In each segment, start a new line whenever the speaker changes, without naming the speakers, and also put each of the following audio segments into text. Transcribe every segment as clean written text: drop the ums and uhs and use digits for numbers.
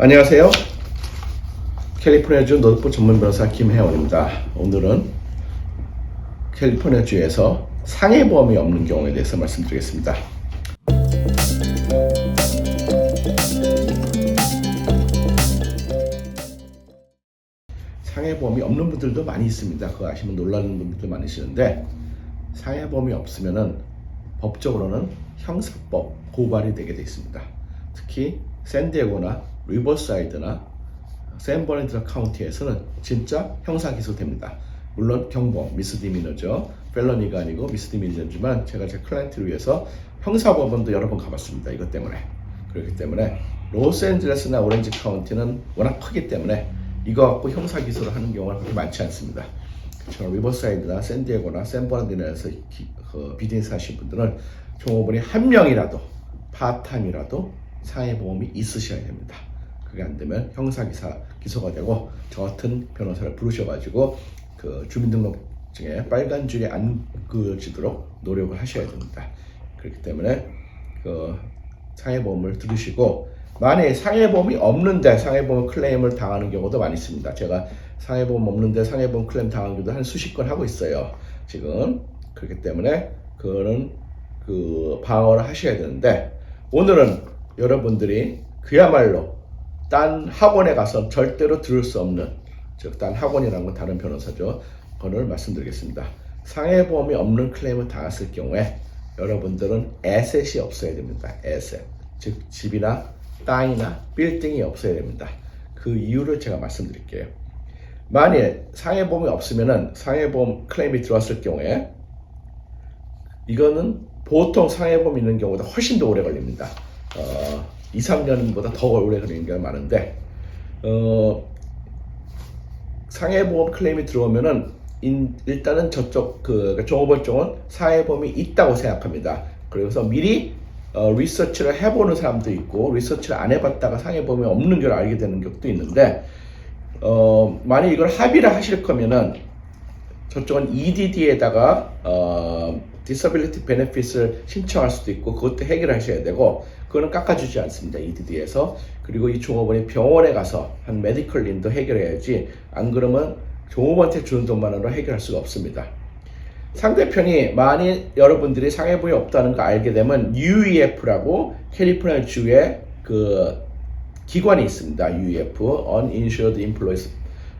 안녕하세요. 캘리포니아주 노드북 전문 변호사 김혜원입니다. 오늘은 캘리포니아주에서 상해보험이 없는 경우에 대해서 말씀드리겠습니다. 상해보험이 없는 분들도 많이 있습니다. 그거 아시면 놀라는 분들도 많으시는데, 상해보험이 없으면은 법적으로는 형사법 고발이 되게 되어 있습니다. 특히 샌디에고나 리버사이드나 샌버나디노 카운티에서는 진짜 형사 기소됩니다. 물론 경범, 미스디미너죠. 펠러니가 아니고 미스디미너지만 제가 제 클라이언트를 위해서 형사법원도 여러 번 가봤습니다. 이것 때문에. 그렇기 때문에 로스앤젤레스나 오렌지 카운티는 워낙 크기 때문에 이거 갖고 형사 기소를 하는 경우가 그렇게 많지 않습니다. 저는 리버사이드나 샌디에고나 샌버나디노에서 비즈니스 하신 분들은 종업원이 한 명이라도 파타임이라도 상해보험이 있으셔야 됩니다. 그게 안 되면 기소가 되고 저 같은 변호사를 부르셔가지고 그 주민등록증에 빨간 줄이 안 그어지도록 노력을 하셔야 됩니다. 그렇기 때문에 그 상해보험을 들으시고, 만약에 상해보험이 없는데 상해보험 클레임을 당하는 경우도 많이 있습니다. 제가 상해보험 없는데 상해보험 클레임 당한 경우도 한 수십 건 하고 있어요 지금. 그렇기 때문에 그거는 방어를 하셔야 되는데, 오늘은 여러분들이 그야말로 딴 학원에 가서 절대로 들을 수 없는, 즉 딴 학원이라는 건 다른 변호사죠. 그걸 말씀드리겠습니다. 상해보험이 없는 클레임을 당했을 경우에 여러분들은 에셋이 없어야 됩니다. 에셋, 즉 집이나 땅이나 빌딩이 없어야 됩니다. 그 이유를 제가 말씀드릴게요. 만약에 상해보험이 없으면은 상해보험 클레임이 들어왔을 경우에 이거는 보통 상해보험 있는 경우보다 훨씬 더 오래 걸립니다. 2, 3년보다 더 오래 걸리는 경우가 많은데, 상해보험 클레임이 들어오면은 일단은 저쪽 종업원 쪽은 상해보험이 있다고 생각합니다. 그래서 미리 리서치를 해보는 사람도 있고, 리서치를 안 해봤다가 상해보험이 없는 걸 알게 되는 경우도 있는데, 만약 이걸 합의를 하실 거면은 저쪽은 EDD에다가 disability benefit을 신청할 수도 있고, 그것도 해결하셔야 되고, 그거는 깎아주지 않습니다. EDD에서. 그리고 이 종업원이 병원에 가서 한 메디컬 린도 해결해야지, 안 그러면 종업원한테 주는 돈만으로 해결할 수가 없습니다. 상대편이 만일 여러분들이 상해보험이 없다는 거 알게 되면 UEF라고 캘리포니아 주의 기관이 있습니다. UEF, Uninsured Employees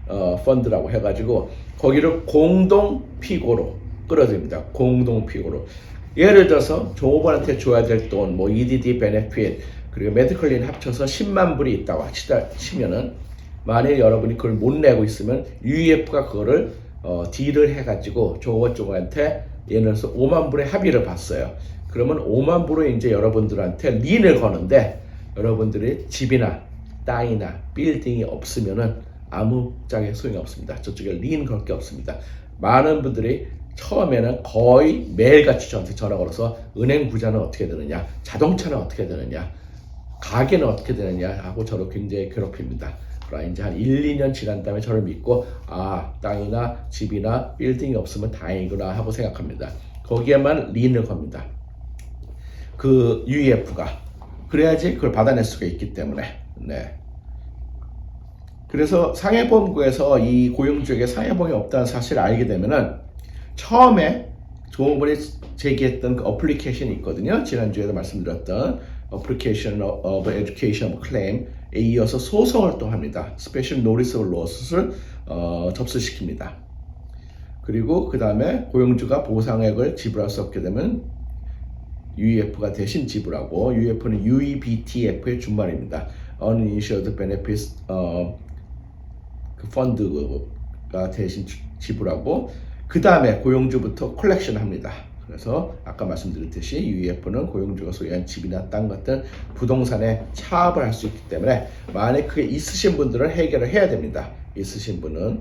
Fund라고 해가지고 거기를 공동 피고로 끌어들입니다. 공동 피고로. 예를 들어서 종업원한테 줘야 될 돈, EDD 베네핏 그리고 메디컬린 합쳐서 10만 불이 있다고 치면은, 만일 여러분이 그걸 못 내고 있으면 UEF가 그거를 딜을 해가지고 종업원 쪽한테 예를 들어서 5만 불의 합의를 봤어요. 그러면 5만 불을 이제 여러분들한테 린을 거는데, 여러분들이 집이나 땅이나 빌딩이 없으면은 아무 짝에 소용이 없습니다. 저쪽에 린 걸 게 없습니다. 많은 분들이 처음에는 거의 매일같이 저한테 전화 걸어서 은행 부자는 어떻게 되느냐, 자동차는 어떻게 되느냐, 가게는 어떻게 되느냐 하고 저를 굉장히 괴롭힙니다. 그러나 이제 한 1, 2년 지난 다음에 저를 믿고, 땅이나 집이나 빌딩이 없으면 다행이구나 하고 생각합니다. 거기에만 린을 겁니다. 그 UEF가. 그래야지 그걸 받아낼 수가 있기 때문에. 네. 그래서 상해보험국에서 이 고용주에게 상해보험이 없다는 사실을 알게 되면은, 처음에 종업원이 제기했던 그 어플리케이션이 있거든요. 지난주에도 말씀드렸던 Application of Education Claim에 이어서 소송을 또 합니다. Special Notice of Loss를 접수시킵니다. 그리고 그 다음에 고용주가 보상액을 지불할 수 없게 되면 UEF가 대신 지불하고, UEF는 UEBTF의 준말입니다. Uninsured Benefits 펀드가 대신 지불하고, 그 다음에 고용주부터 컬렉션 합니다. 그래서 아까 말씀드렸듯이 UEF는 고용주가 소유한 집이나 땅 같은 부동산에 차압을 할 수 있기 때문에, 만약 그게 있으신 분들은 해결을 해야 됩니다. 있으신 분은.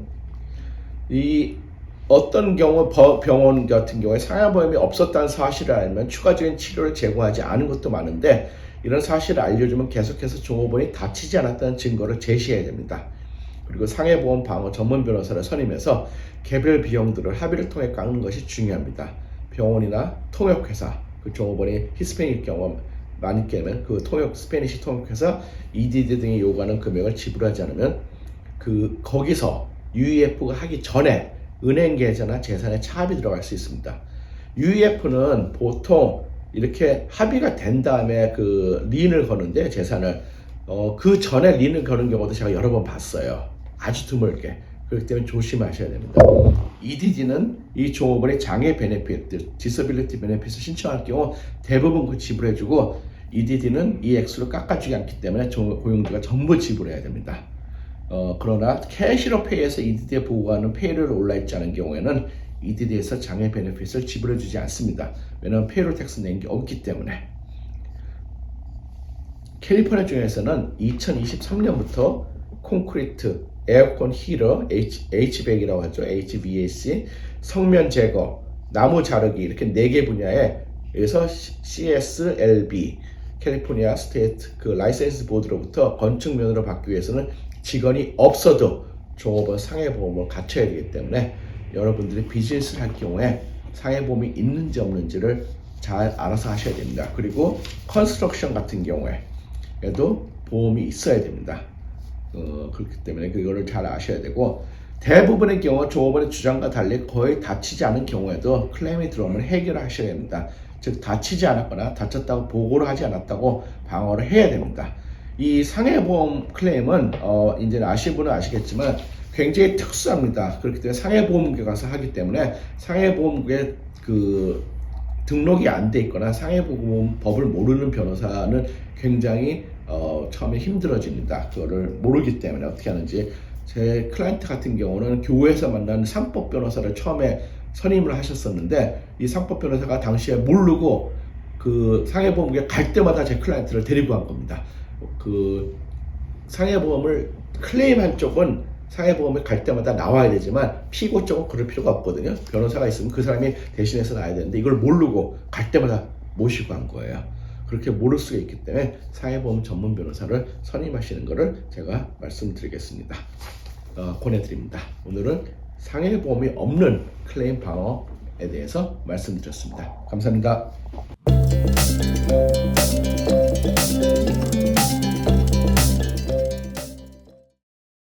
어떤 경우 병원 같은 경우에 상해보험이 없었다는 사실을 알면 추가적인 치료를 제공하지 않은 것도 많은데, 이런 사실을 알려주면 계속해서 종업원이 다치지 않았다는 증거를 제시해야 됩니다. 그리고 상해보험 방어 전문 변호사를 선임해서 개별 비용들을 합의를 통해 깎는 것이 중요합니다. 병원이나 통역회사, 그 종업원이 히스패닉 경험 많이 깨면 그 통역 스페니시 통역해서 EDD 등이 요구하는 금액을 지불하지 않으면 거기서 UEF가 하기 전에 은행 계좌나 재산에 차압이 들어갈 수 있습니다. UEF는 보통 이렇게 합의가 된 다음에 린을 거는데 재산을 그 전에 린을 거는 경우도 제가 여러 번 봤어요. 아주 드물게. 그렇기 때문에 조심하셔야 됩니다. EDD는 이 종업원의 장애 베네핏, 디서빌리티 베네핏을 신청할 경우 대부분 지불해주고 EDD는 이 액수를 깎아주지 않기 때문에 고용주가 전부 지불해야 됩니다. 그러나 캐시로 페이에서 EDD에 보고하는 페이로를 올라있지 않은 경우에는 EDD에서 장애 베네핏을 지불해주지 않습니다. 왜냐하면 페이로 텍스 낸 게 없기 때문에. 캘리포니아 중에서는 2023년부터 콘크리트, 에어컨 힐러, HVAC이라고 하죠. HVAC, 성면 제거, 나무 자르기 이렇게 4개 분야에 그래서 CSLB, 캘리포니아 스테이트 라이센스 보드로부터 건축면허를 받기 위해서는 직원이 없어도 종업원 상해보험을 갖춰야 되기 때문에 여러분들이 비즈니스를 할 경우에 상해보험이 있는지 없는지를 잘 알아서 하셔야 됩니다. 그리고 컨스트럭션 같은 경우에도 보험이 있어야 됩니다. 그렇기 때문에 그거를 잘 아셔야 되고, 대부분의 경우 종업원의 주장과 달리 거의 다치지 않은 경우에도 클레임이 들어오면 해결을 하셔야 됩니다. 즉 다치지 않았거나 다쳤다고 보고를 하지 않았다고 방어를 해야 됩니다. 이 상해보험 클레임은 이제 아시는 분은 아시겠지만 굉장히 특수합니다. 그렇기 때문에 상해보험국에 가서 하기 때문에 상해보험국에 등록이 안 돼 있거나 상해보험 법을 모르는 변호사는 굉장히 처음에 힘들어집니다. 그거를 모르기 때문에 어떻게 하는지. 제 클라이언트 같은 경우는 교회에서 만난 상법 변호사를 처음에 선임을 하셨었는데 이 상법 변호사가 당시에 모르고 상해보험국에 갈 때마다 제 클라이언트를 데리고 간 겁니다. 상해보험을 클레임한 쪽은 상해보험에 갈 때마다 나와야 되지만 피고 쪽은 그럴 필요가 없거든요. 변호사가 있으면 그 사람이 대신해서 나와야 되는데 이걸 모르고 갈 때마다 모시고 간 거예요. 그렇게 모를 수가 있기 때문에 상해보험 전문 변호사를 선임하시는 것을 제가 말씀드리겠습니다. 권해드립니다. 오늘은 상해보험이 없는 클레임 방어에 대해서 말씀드렸습니다. 감사합니다.